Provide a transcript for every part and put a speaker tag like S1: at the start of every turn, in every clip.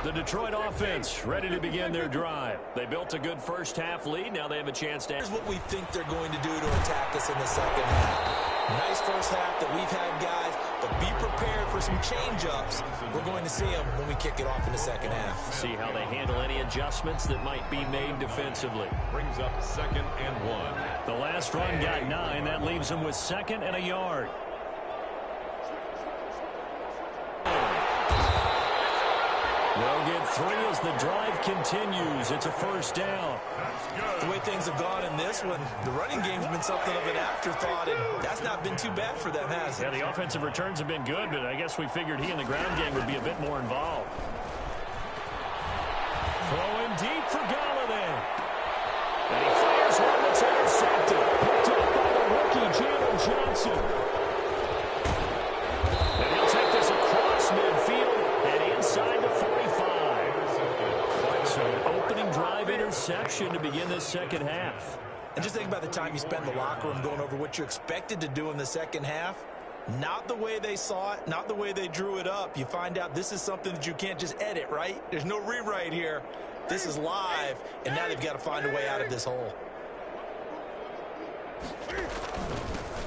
S1: The Detroit offense ready to begin their drive. They built a good first-half lead. Now they have a chance to...
S2: Here's what we think they're going to do to attack us in the second half. Nice first half that we've had, guys, but be prepared for some change-ups. We're going to see them when we kick it off in the second half.
S1: See how they handle any adjustments that might be made defensively.
S3: Brings up 2nd and 1.
S1: The last run got 9. That leaves them with 2nd and a yard. They'll get 3 as the drive continues. It's a first down.
S2: The way things have gone in this one, the running game's been something of an afterthought, and that's not been too bad for them, has it?
S1: Yeah, the offensive returns have been good, but I guess we figured he in the ground game would be a bit more involved. Throwing deep for Galladay. And he fires one that's intercepted. Picked up by the rookie, Jalen Johnson. And he'll take this across midfield and inside the 45. So an opening drive interception to begin this second half.
S2: And just think about the time you spend in the locker room going over what you expected to do in the second half. Not the way they saw it, not the way they drew it up. You find out this is something that you can't just edit, right? There's no rewrite here. This is live, and now they've got to find a way out of this hole.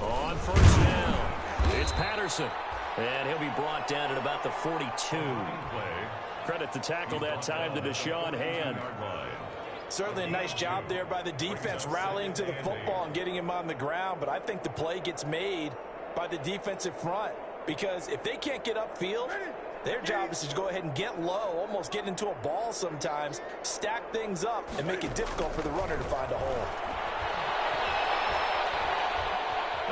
S1: On first down, it's Patterson. And he'll be brought down at about the 42. Credit the tackle that time to Deshaun Hand.
S2: Certainly a nice job there by the defense rallying to the football and getting him on the ground, but I think the play gets made by the defensive front, because if they can't get upfield, their job is to go ahead and get low, almost get into a ball sometimes, stack things up, and make it difficult for the runner to find a hole.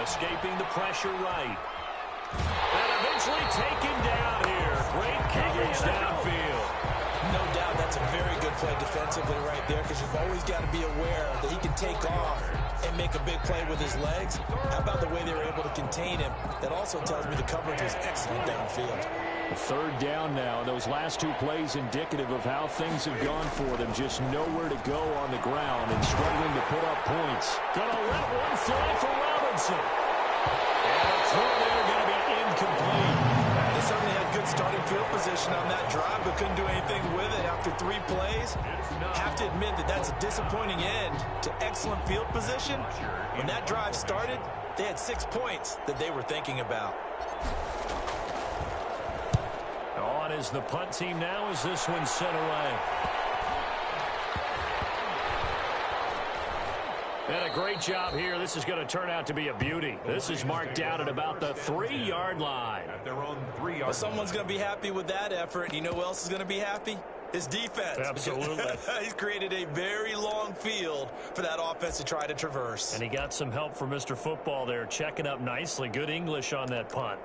S1: Escaping the pressure right. And eventually taken down here. Great coverage downfield.
S2: No doubt that's a very good play defensively right there, because you've always got to be aware that he can take off and make a big play with his legs. How about the way they were able to contain him? That also tells me the coverage was excellent downfield.
S1: Third down now. Those last 2 plays indicative of how things have gone for them. Just nowhere to go on the ground and struggling to put up points. Gonna let one fly for Robinson. And the throw there going to be incomplete.
S2: They certainly had good starting field position on that drive, but couldn't do anything with it after 3 plays. Have to admit that that's a disappointing end to excellent field position. When that drive started, they had 6 points that they were thinking about.
S1: On is the punt team now as this one's sent away. And a great job here. This is going to turn out to be a beauty. This is marked out at about the 3-yard line.
S3: At their own 3-yard
S2: well, someone's going to be happy with that effort. And you know who else is going to be happy? His defense.
S1: Absolutely.
S2: He's created a very long field for that offense to try to traverse.
S1: And he got some help from Mr. Football there, checking up nicely. Good English on that punt.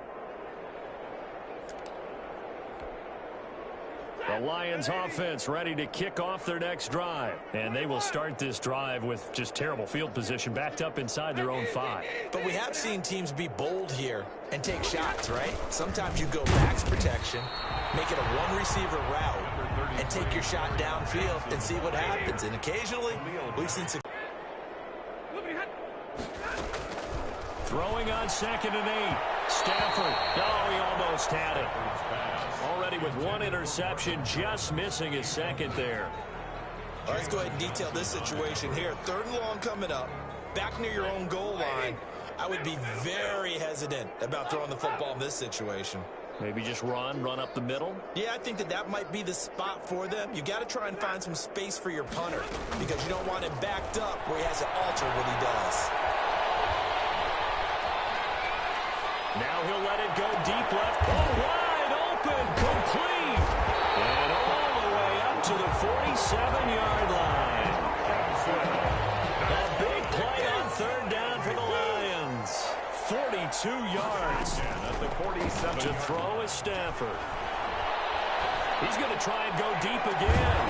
S1: The Lions offense ready to kick off their next drive. And they will start this drive with just terrible field position backed up inside their own 5.
S2: But we have seen teams be bold here and take shots, right? Sometimes you go max protection, make it a 1-receiver route, and take your shot downfield and see what happens. And occasionally, we've seen success.
S1: Throwing on 2nd and 8. Stafford. Oh, he almost had it. Already with 1 interception, just missing his 2nd there.
S2: All right, let's go ahead and detail this situation here. 3rd and long coming up, back near your own goal line. I would be very hesitant about throwing the football in this situation.
S1: Maybe just run up the middle?
S2: Yeah, I think that might be the spot for them. You got to try and find some space for your punter, because you don't want him backed up where he has to alter what he does.
S1: Now he'll let it go deep left. Oh, wide open, complete. And all the way up to the 47-yard line. A big play on 3rd down for the Lions. 42 yards.
S3: at the 47.
S1: To throw is Stafford. He's going to try and go deep again.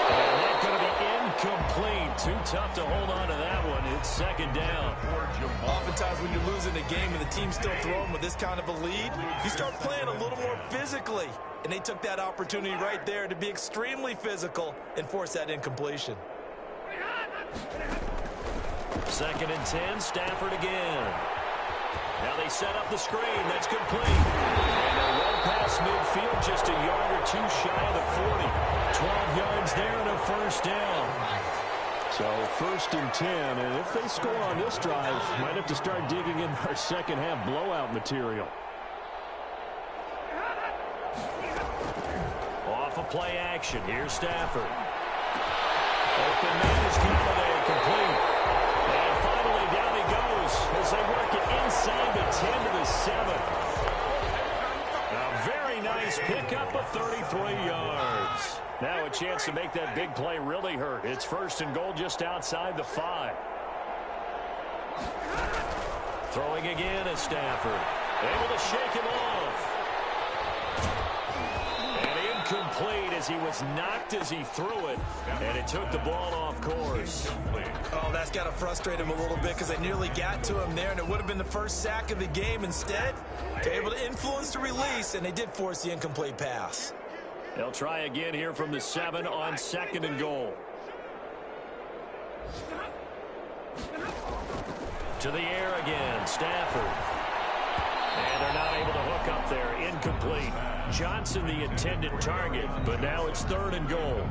S1: And that's going to be incomplete. Too tough to hold on to that one. It's 2nd down.
S2: Oftentimes when you're losing a game and the team's still throwing with this kind of a lead, you start playing a little more physically. And they took that opportunity right there to be extremely physical and force that incompletion.
S1: 2nd and 10, Stafford again. Now they set up the screen. That's complete. And they won't past midfield, just a yard or two shy of the 40. 12 yards there and a first down. So 1st and 10, and if they score on this drive, might have to start digging in our second half blowout material. Off of play action, here's Stafford. Open man is Galladay, complete. And finally down he goes as they work it inside the 10 to the 7. A very nice pickup of 33 yards. Now a chance to make that big play really hurt. It's 1st and goal just outside the 5. Throwing again is Stafford. Able to shake him off. And incomplete as he was knocked as he threw it. And it took the ball off course.
S2: Oh, that's got to frustrate him a little bit because they nearly got to him there, and it would have been the first sack of the game. Instead, they're able to influence the release, and they did force the incomplete pass.
S1: They'll try again here from the 7 on 2nd and goal. To the air again, Stafford. And they're not able to hook up there. Incomplete. Johnson the intended target, but now it's 3rd and goal.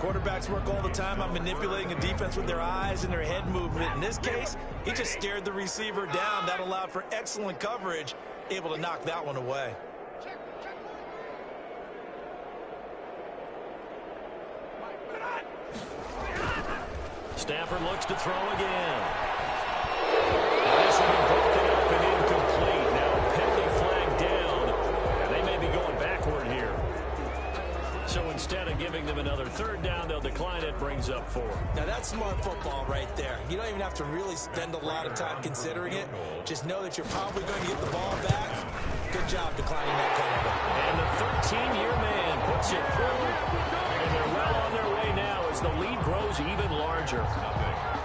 S2: Quarterbacks work all the time on manipulating a defense with their eyes and their head movement. In this case, he just stared the receiver down. That allowed for excellent coverage, able to knock that one away.
S1: Stafford looks to throw again. This will be broken up and incomplete. Now a penalty flag down, and they may be going backward here. So instead of giving them another 3rd down, they'll decline it, brings up 4.
S2: Now that's smart football right there. You don't even have to really spend a lot of time considering it. Just know that you're probably going to get the ball back. Good job declining that penalty.
S1: And the 13-year man puts it through, and they're well on their way now as the lead grows even larger.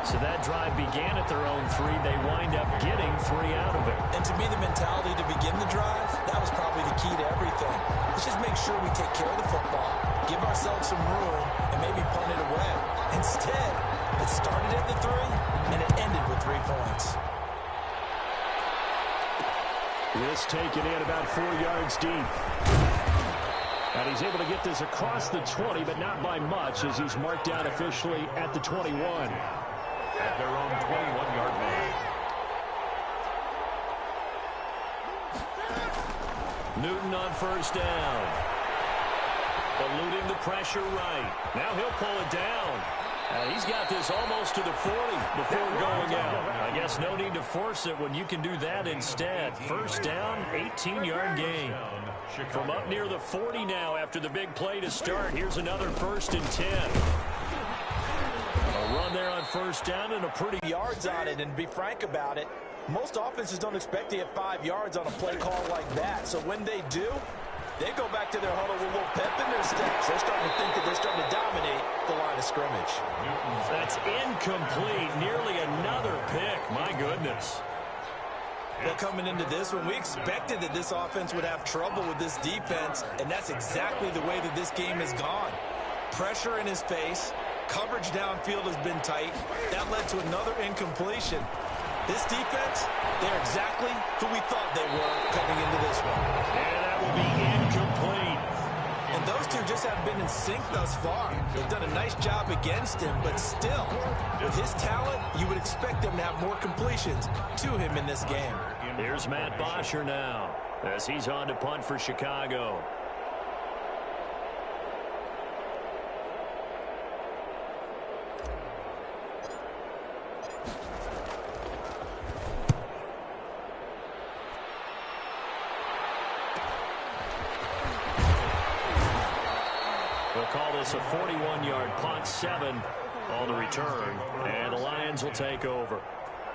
S1: So that drive began at their own 3. They wind up getting 3 out of it.
S2: And to me, the mentality to begin the drive, that was probably the key to everything. Let's just make sure we take care of the football, give ourselves some room, and maybe punt it away. Instead, it started at the 3, and it ended with 3 points.
S1: This taken in about 4 yards deep. And he's able to get this across the 20, but not by much, as he's marked down officially at the 21.
S3: At their own 21-yard line.
S1: Newton on 1st down. Eluding the pressure right. Now he'll pull it down. He's got this almost to the 40 before going out. I guess no need to force it when you can do that instead. 1st down, 18-yard gain. From up near the 40 now after the big play to start. Here's another 1st and 10. A run there on 1st down and a pretty
S2: yards on it, and to be frank about it, most offenses don't expect to get 5 yards on a play call like that. So when they do, they go back to their huddle with a little pep in their steps. They're starting to think that they're starting to dominate the line of scrimmage.
S1: That's incomplete. Nearly another pick. My goodness.
S2: Well, coming into this one, we expected that this offense would have trouble with this defense, and that's exactly the way that this game has gone. Pressure in his face. Coverage downfield has been tight. That led to another incompletion. This defense, they're exactly who we thought they were coming into this one.
S1: And that will be incomplete.
S2: And those two just haven't been in sync thus far. They've done a nice job against him, but still, with his talent, you would expect them to have more completions to him in this game.
S1: Here's Matt Bosher now as he's on to punt for Chicago. We'll call this a 41-yard punt, 7 on the return, and the Lions will take over.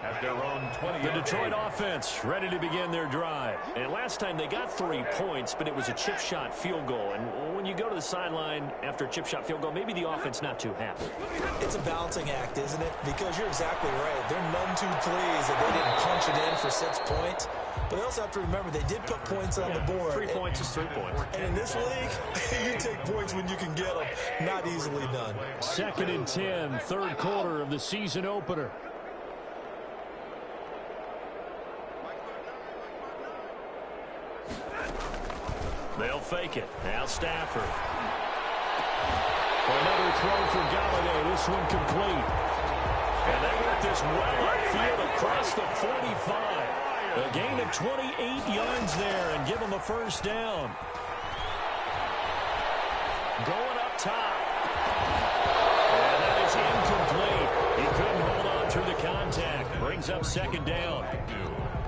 S3: At their own 20.
S1: The Detroit offense ready to begin their drive. And last time they got 3 points, but it was a chip shot field goal. And when you go to the sideline after a chip shot field goal, maybe the offense not too happy.
S2: It's a balancing act, isn't it? Because you're exactly right. They're none too pleased that they didn't punch it in for 6 points. But they also have to remember they did put points on the board.
S1: 3 points is 3 points.
S2: And in this league, you take points when you can get them. Not easily done.
S1: 2nd and 10, 3rd quarter of the season opener. fake it. Now Stafford. Another throw for Galladay. This one complete. And they work this well upfield across the 45. A gain of 28 yards there and give them a first down. Going up top. And that is incomplete. He couldn't hold on through the contact. Brings up second down.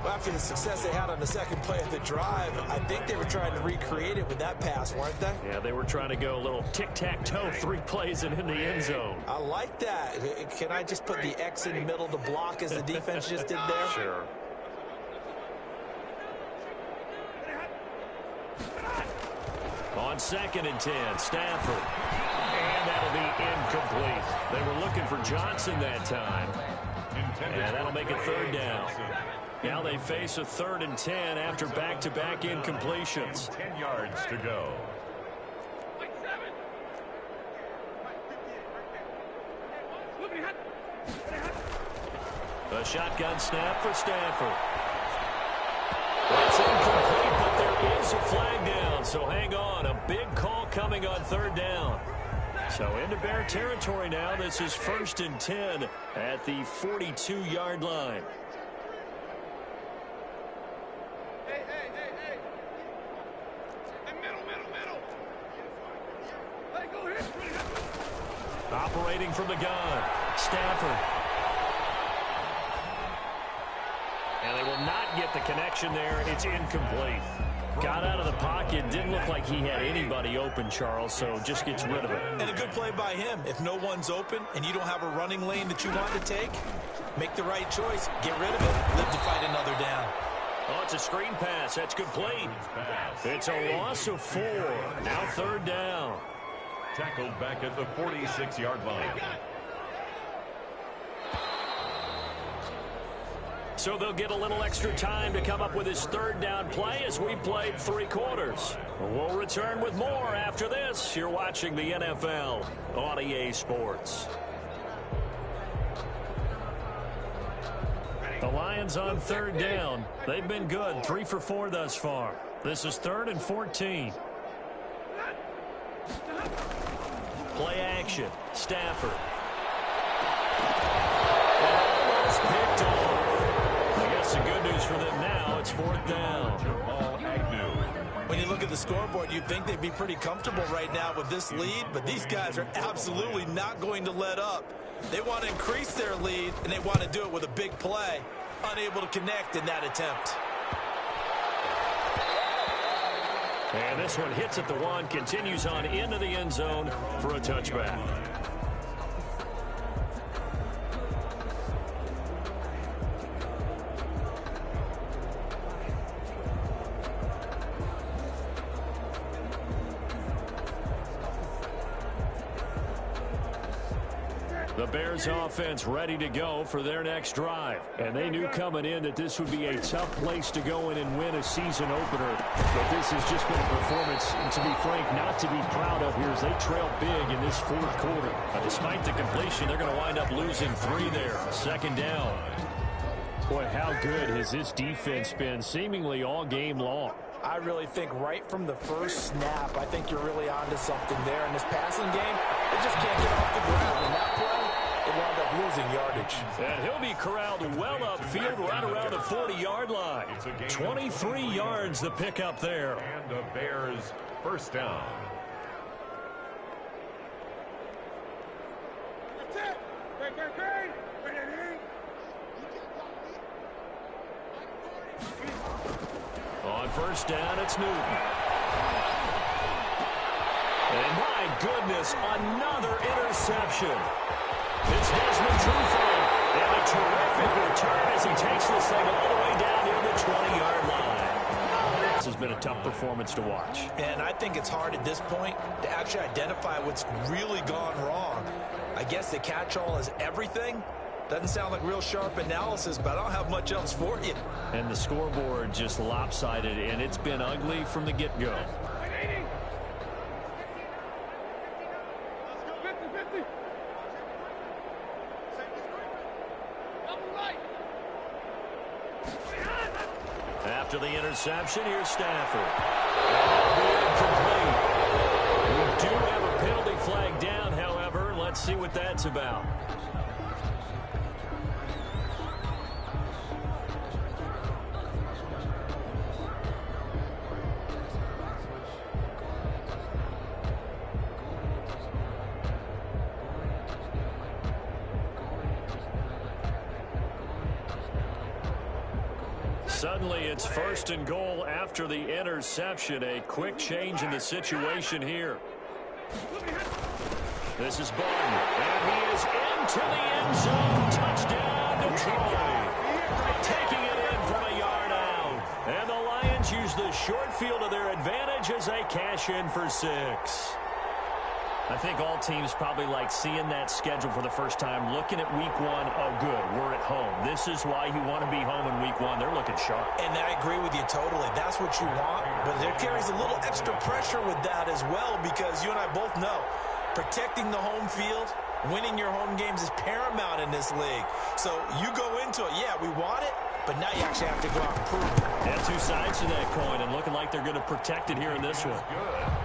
S2: Well, after the success they had on the second play of the drive, I think they were trying to recreate it with that pass, weren't they?
S1: Yeah, they were trying to go a little tic-tac-toe, 3 plays and in the end zone.
S2: I like that. Can I just put the X in the middle to block as the defense just did there?
S1: Sure. On 2nd and 10, Stafford. And that'll be incomplete. They were looking for Johnson that time. And that'll make it third down. Now they face a 3rd and 10 after back-to-back incompletions.
S3: 10 yards to go.
S1: A shotgun snap for Stafford. That's incomplete, but there is a flag down, so hang on. A big call coming on 3rd down. So into Bear territory now. This is 1st and 10 at the 42-yard line. Operating from the gun, Stafford. And they will not get the connection there. It's incomplete. Got out of the pocket. Didn't look like he had anybody open, Charles, so just gets rid of it.
S2: And a good play by him. If no one's open and you don't have a running lane that you want to take, make the right choice. Get rid of it. Live to fight another down.
S1: Oh, it's a screen pass. That's complete. It's a loss of 4. Now 3rd down.
S3: Tackled back at the 46-yard line.
S1: So they'll get a little extra time to come up with his 3rd down play as we played 3 quarters. We'll return with more after this. You're watching the NFL on EA Sports. The Lions on 3rd down. They've been good, 3 for 4 thus far. This is 3rd and 14. Play action. Stafford. Almost picked off. I guess the good news for them now, it's 4th down.
S2: When you look at the scoreboard, you'd think they'd be pretty comfortable right now with this lead, but these guys are absolutely not going to let up. They want to increase their lead, and they want to do it with a big play. Unable to connect in that attempt.
S1: And this one hits at the 1, continues on into the end zone for a touchback. The Bears offense ready to go for their next drive. And they knew coming in that this would be a tough place to go in and win a season opener. But this has just been a performance, to be frank, not to be proud of here as they trail big in this 4th quarter. Despite the completion, they're going to wind up losing 3 there. 2nd down. Boy, how good has this defense been seemingly all game long?
S2: I really think right from the first snap, I think you're really onto something there. In this passing game, they just can't get off the ground. In that play, they wound up losing yardage.
S1: And he'll be corralled well upfield right around the 40-yard line. 23 yards the pickup there.
S3: And the Bears first down.
S1: On 1st down, it's Newton. And my goodness, another interception. It's Desmond Trufant. And a terrific return as he takes this thing all the way down near the 20-yard line. This has been a tough performance to watch.
S2: And I think it's hard at this point to actually identify what's really gone wrong. I guess the catch-all is everything. Doesn't sound like real sharp analysis, but I don't have much else for you.
S1: And the scoreboard just lopsided, and it's been ugly from the get-go. After the interception, here's Stafford. Let's see what that's about. Suddenly, it's 1st and goal after the interception. A quick change in the situation here. This is Barton, and he is into the end zone. Touchdown, Detroit. Taking it in from a yard out. And the Lions use the short field to their advantage as they cash in for 6. I think all teams probably like seeing that schedule for the first time, looking at week 1. Oh, good, we're at home. This is why you want to be home in week 1. They're looking sharp. And I agree with you totally. That's what you want, but there carries a little extra pressure with that as well, because you and I both know protecting the home field, winning your home games is paramount in this league. So you go into it, yeah, we want it, but now you actually have to go out and prove it. Yeah, 2 sides to that coin, and looking like they're going to protect it here in this one.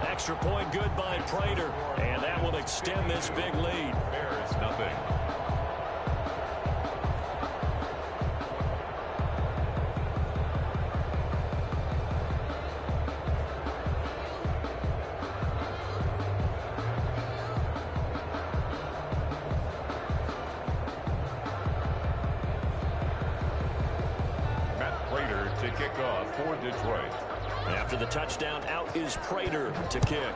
S1: Extra point good by Prater, and that will extend this big lead.
S3: Bears nothing. To kick off for Detroit.
S1: After the touchdown, out is Prater to kick.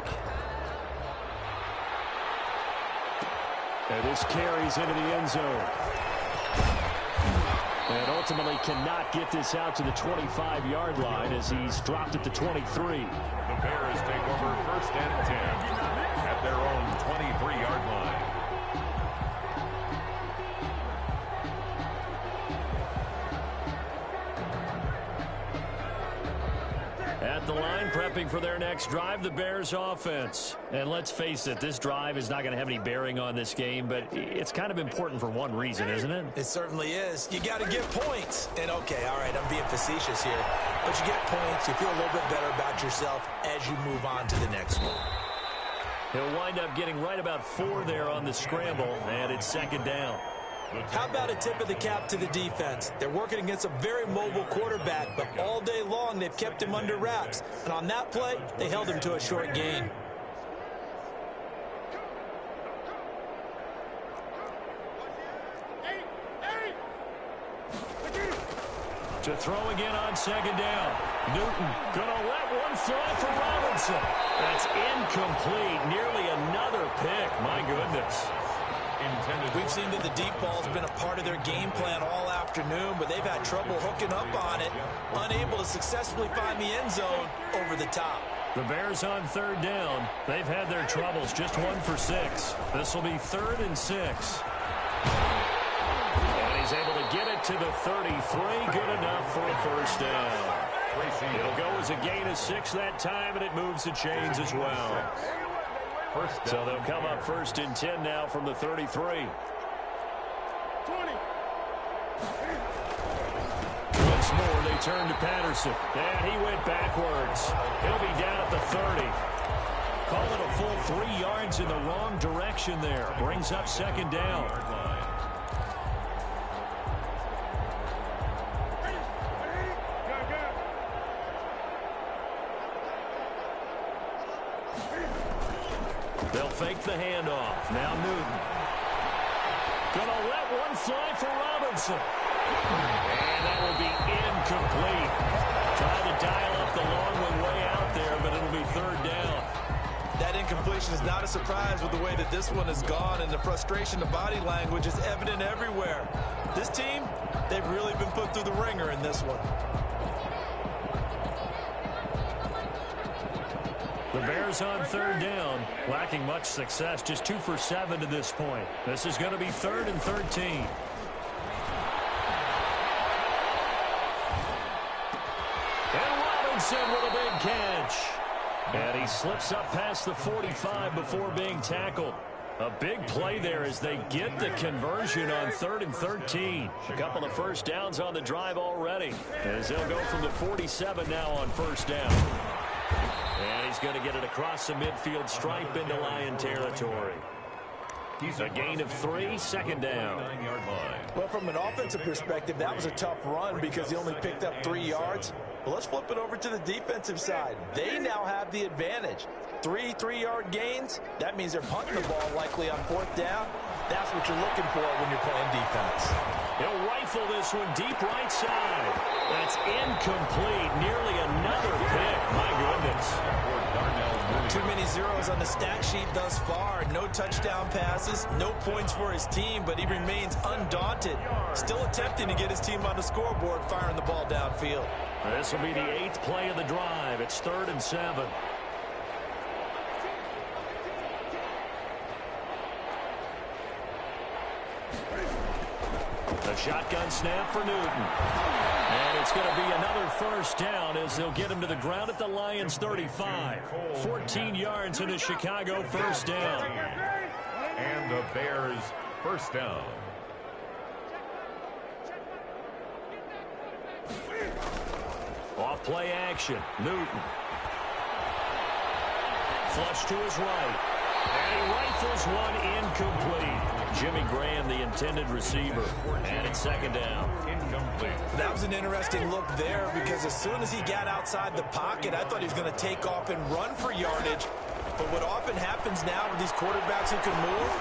S1: And this carries into the end zone. And ultimately cannot get this out to the 25-yard line as he's dropped it to 23.
S3: The Bears take over 1st and 10 at their own 23-yard line.
S1: At the line, prepping for their next drive, the Bears offense. And let's face it, this drive is not going to have any bearing on this game, but it's kind of important for one reason, isn't it?
S2: It certainly is. You got to get points. And, okay, all right, I'm being facetious here. But you get points, you feel a little bit better about yourself as you move on to the next one.
S1: He'll wind up getting right about 4 there on the scramble, and it's 2nd down.
S2: How about a tip of the cap to the defense? They're working against a very mobile quarterback, but all day long they've kept him under wraps. And on that play, they held him to a short gain.
S1: To throw again on 2nd down. Newton gonna let one fly for Robinson. That's incomplete. Nearly another pick. My goodness.
S2: We've seen that the deep ball's been a part of their game plan all afternoon, but they've had trouble hooking up on it, unable to successfully find the end zone over the top.
S1: The Bears on 3rd down. They've had their troubles, just 1 for 6. This will be 3rd and 6. And he's able to get it to the 33. Good enough for a 1st down. It'll go as a gain of 6 that time, and it moves the chains as well. So they'll come up 1st and 10 now from the 33.
S4: 20.
S1: Once more, they turn to Patterson. And he went backwards. He'll be down at the 30. Call it a full 3 yards in the wrong direction there. Brings up 2nd down. They'll fake the handoff. Now Newton. Gonna let one fly for Robinson. And that will be incomplete. Trying to dial up the long one way out there, but it'll be 3rd down.
S2: That incompletion is not a surprise with the way that this one has gone, and the frustration, the body language is evident everywhere. This team, they've really been put through the ringer in this one.
S1: The Bears on 3rd down, lacking much success, just 2 for 7 to this point. This is going to be 3rd and 13. And Robinson with a big catch. And he slips up past the 45 before being tackled. A big play there as they get the conversion on 3rd and 13. A couple of 1st downs on the drive already, as they'll go from the 47 now on 1st down. And he's going to get it across the midfield stripe into Lion territory.
S3: He's
S1: a gain of 3, second down.
S3: 9-yard line.
S2: Well, from an offensive perspective, that was a tough run because he only picked up 3 yards. Well, let's flip it over to the defensive side. They now have the advantage. 3 3-yard gains, that means they're punting the ball likely on 4th down. That's what you're looking for when you're playing defense.
S1: He'll rifle this one deep right side. That's incomplete. Nearly another pick. My goodness.
S2: Too many zeros on the stat sheet thus far. No touchdown passes, no points for his team, but he remains undaunted. Still attempting to get his team on the scoreboard, firing the ball downfield.
S1: This will be the 8th play of the drive. It's 3rd and 7. The shotgun snap for Newton. And it's going to be another first down as they'll get him to the ground at the Lions' 35. 14 yards in a Chicago first down.
S3: And the Bears first down.
S1: Off play action. Newton. Flush to his right. And he rifles one incomplete. Jimmy Graham, the intended receiver. And it's 2nd down.
S3: Incomplete.
S2: That was an interesting look there because as soon as he got outside the pocket, I thought he was going to take off and run for yardage. But what often happens now with these quarterbacks who can move,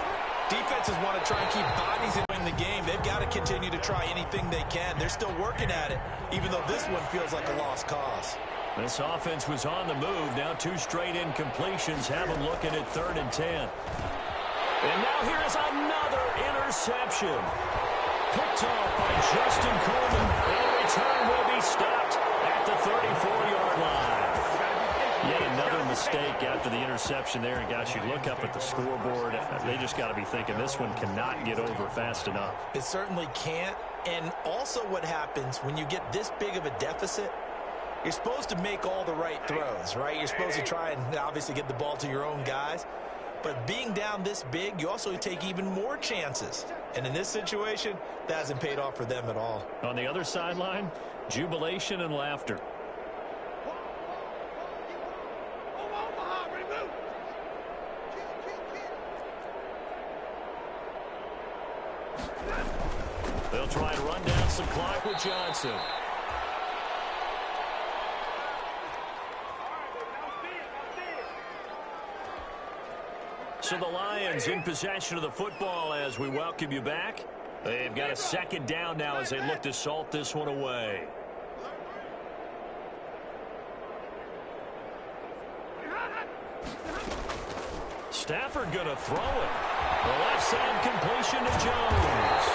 S2: defenses want to try and keep bodies in the game. They've got to continue to try anything they can. They're still working at it, even though this one feels like a lost cause.
S1: This offense was on the move. Now 2 straight incompletions have them looking at 3rd and 10. And now here is another interception. Picked off by Justin Coleman. And the return will be stopped at the 34-yard line. Yeah, another mistake after the interception there. And, gosh, you look up at the scoreboard. They just got to be thinking this one cannot get over fast enough.
S2: It certainly can't. And also what happens when you get this big of a deficit, you're supposed to make all the right throws, right? You're supposed to try and obviously get the ball to your own guys. But being down this big, you also take even more chances. And in this situation, that hasn't paid off for them at all.
S1: On the other sideline, jubilation and laughter. They'll try and run down some clock with Johnson. So the Lions in possession of the football as we welcome you back. They've got a 2nd down now as they look to salt this one away. Stafford going to throw it. The left side completion to Jones.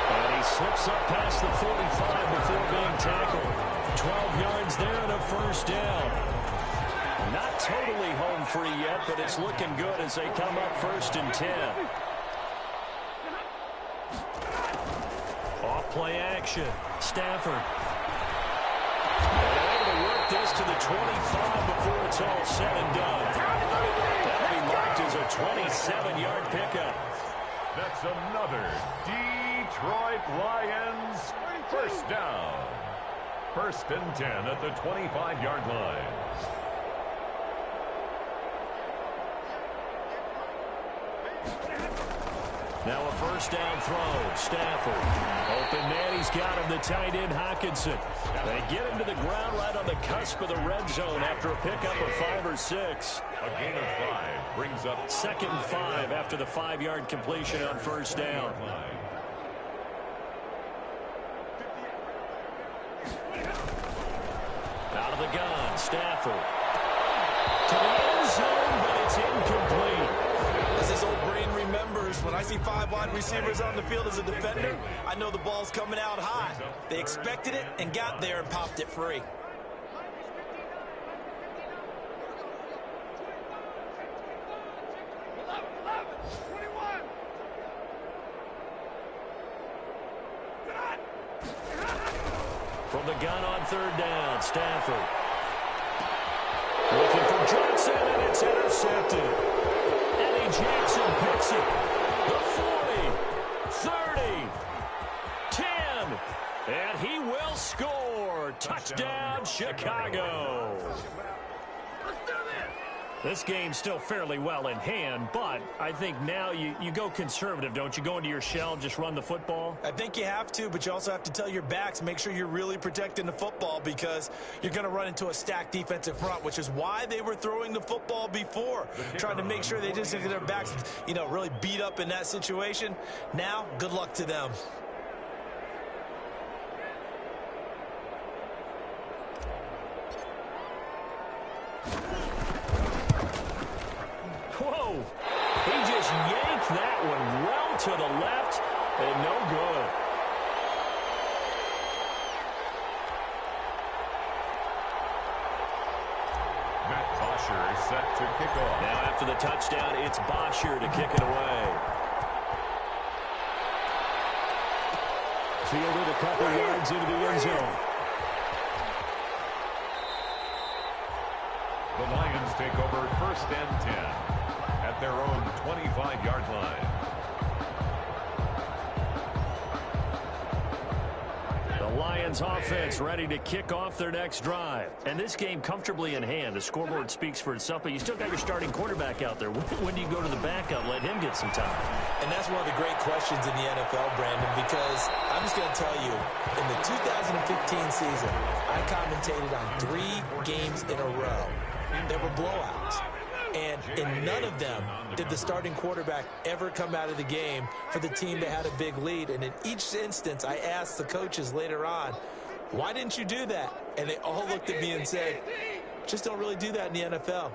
S1: And he slips up past the 45 before being tackled. 12 yards there and a first down. Not totally home free yet, but it's looking good as they come up 1st and 10. Off play action. Stafford. And able to work this to the 25 before it's all said and done. That'll be marked as a 27-yard pickup.
S3: That's another Detroit Lions first down. 1st and 10 at the 25-yard line.
S1: Now a first down throw. Stafford. Open man. He's got him. The tight end, Hockenson. They get him to the ground right on the cusp of the red zone after a pickup of 5 or 6.
S3: A gain of 5 brings up
S1: 2nd and 5 after the 5-yard completion on first down. Out of the gun. Stafford. To the end zone, but it's incomplete.
S2: As his old brain remembers, when I see 5 wide receivers on the field as a defender, I know the ball's coming out high. They expected it and got there and popped it free.
S1: From the gun on 3rd down, Stafford. Looking for Johnson, and it's intercepted. Eddie Jackson picks it. The 40, 30, 10, and he will score. Touchdown, Chicago. This game's still fairly well in hand, but I think now you go conservative, don't you? Go into your shell and just run the football?
S2: I think you have to, but you also have to tell your backs, make sure you're really protecting the football because you're going to run into a stacked defensive front, which is why they were throwing the football before, trying to make sure they just get their backs, really beat up in that situation. Now, good luck to them.
S1: Whoa! He just yanked that one well to the left and no good.
S3: Matt Bosher is set to kick off.
S1: Now after the touchdown, it's Bosher to kick it away. Fielded a couple yards into the end zone.
S3: The Lions take over 1st and 10 at their own 25-yard line.
S1: The Lions offense ready to kick off their next drive. And this game comfortably in hand. The scoreboard speaks for itself, but you still got your starting quarterback out there. When do you go to the backup, let him get some time?
S2: And that's one of the great questions in the NFL, Brandon, because I'm just going to tell you, in the 2015 season, I commentated on 3 games in a row. There were blowouts. And in none of them did the starting quarterback ever come out of the game for the team that had a big lead. And in each instance, I asked the coaches later on, why didn't you do that? And they all looked at me and said, just don't really do that in the NFL.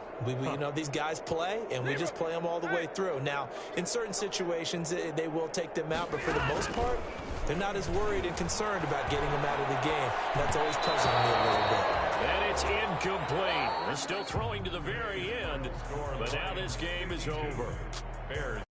S2: These guys play, and we just play them all the way through. Now, in certain situations, they will take them out, but for the most part, they're not as worried and concerned about getting them out of the game. And that's always puzzling me a little bit.
S1: And it's incomplete. They're still throwing to the very end, but now this game is over.
S3: Bears.